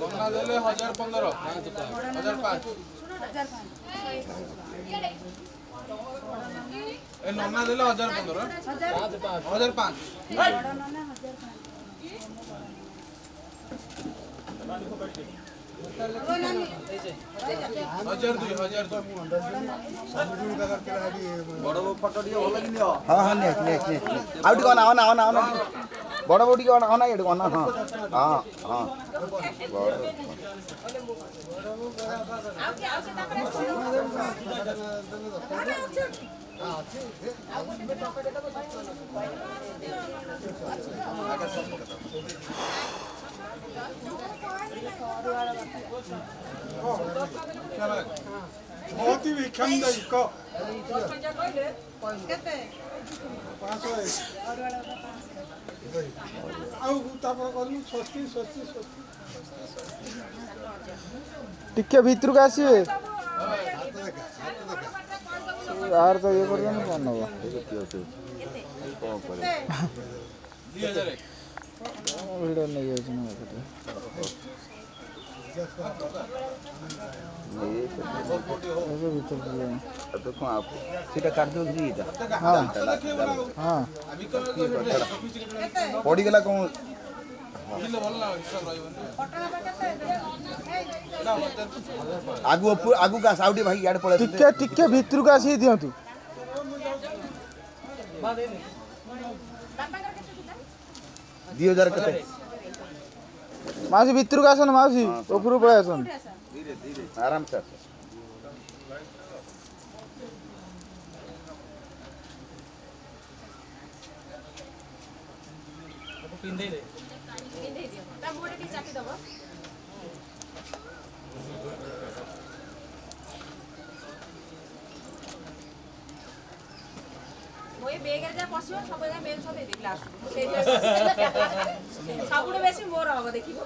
नन्ना देले 1015 1005 ए नन्ना देले 1015 1005 हाँ हाँ नेक्स्ट नेक्स्ट नेक्स्ट आउट कौन आओ ना बड़ बड़ टिके अना एड अना हाँ हाँ हाँ बहुत ही विख्यात इसको टिके भीतर का आसिए यार तो ये कर देना कौन होगा वीडियो नहीं है इसमें ऐसे भीतर देखो आप सीटा काट दो जी हाँ हाँ पड़ी गला कौन आगु आगु का साउटी भाई यार पड़े टिके टिके भीतर का आसी दियो तू 2000 कते मासी भीतर का आसन मासी ऊपर पड़े आसन आराम से पिंदे दियो ता मोरे टी चाटी दबो मोए बेगे जा पसियो सब जा बेग सब दे क्लास सबुठु बेसी मोर हबो देखिबो